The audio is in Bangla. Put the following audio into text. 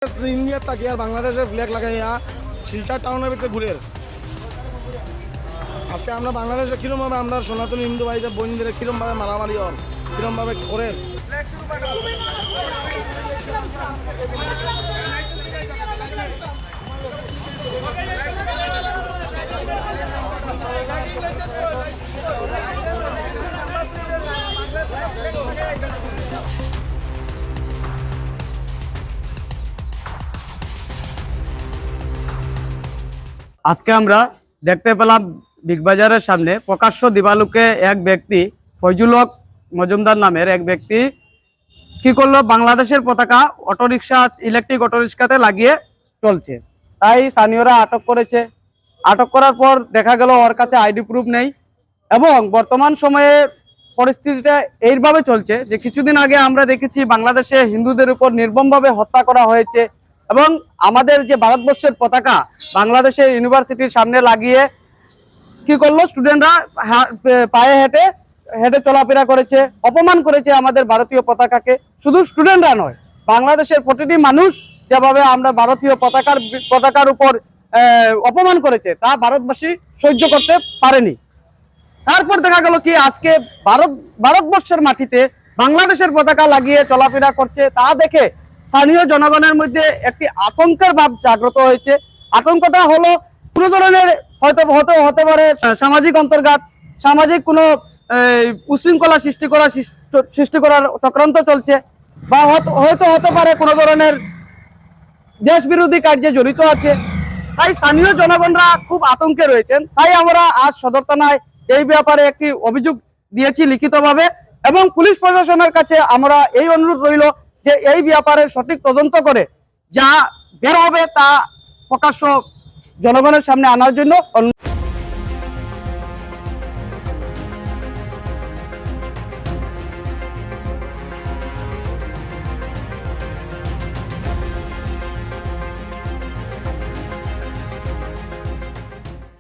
ইন্ডিয়ার তাকি আর বাংলাদেশের ফ্ল্যাগ লাগাইয়া শিলচর টাউনের ভিতরে ঘুরে আজকে আমরা বাংলাদেশে কিরমভাবে আমরা সনাতন হিন্দু ভাইদের বোনদের কিরমভাবে মারামারি হন কিরমভাবে করে আজকে আমরা দেখতে পেলাম বিগ বাজারের সামনে প্রকাশ্য দিবালোকে এক ব্যক্তি ফয়জুল হক মজুমদার নামের এক ব্যক্তি কি করলো, বাংলাদেশের পতাকা অটোরিকশা ইলেকট্রিক অটোরিকশাতে লাগিয়ে চলছে। তাই স্থানীয়রা আটক করেছে। আটক করার পর দেখা গেল ওর কাছে আইডি প্রুফ নেই এবং বর্তমান সময়ে পরিস্থিতিটা এইভাবে চলছে যে কিছুদিন আগে আমরা দেখেছি বাংলাদেশে হিন্দুদের উপর নির্মমভাবে হত্যা করা হয়েছে এবং আমাদের যে ভারতবর্ষের পতাকা বাংলাদেশের ইউনিভার্সিটির সামনে লাগিয়ে কি করলো, স্টুডেন্টরা পায়ে হেঁটে হেঁটে চলাফেরা করেছে, অপমান করেছে আমাদের ভারতীয় পতাকাকে। শুধু স্টুডেন্টরা নয়, বাংলাদেশের প্রতিটি মানুষ যেভাবে আমরা ভারতীয় পতাকার উপর অপমান করেছে তা ভারতবাসী সহ্য করতে পারেনি। তারপর দেখা গেল কি আজকে ভারতবর্ষের মাটিতে বাংলাদেশের পতাকা লাগিয়ে চলাফেরা করছে, তা দেখে স্থানীয় জনগণের মধ্যে একটি আতঙ্কের ভাব জাগ্রত হয়েছে। আতঙ্কটা হলো কোনো ধরনের হতে পারে সামাজিক অন্তর্ঘাত, সামাজিক কোনো উশৃঙ্খলা সৃষ্টি করার চক্রান্ত চলছে, বা হয়তো হতে পারে কোনো ধরনের দেশ বিরোধী কার্যে জড়িত আছে। তাই স্থানীয় জনগণরা খুব আতঙ্কে রয়েছেন। তাই আমরা আজ সদর থানায় এই ব্যাপারে একটি অভিযোগ দিয়েছি লিখিতভাবে এবং পুলিশ প্রশাসনের কাছে আমরা এই অনুরোধ রইল যে এই ব্যাপারে সঠিক তদন্ত করে যা বের হবে তা প্রকাশ্য জনগণের সামনে আনার জন্য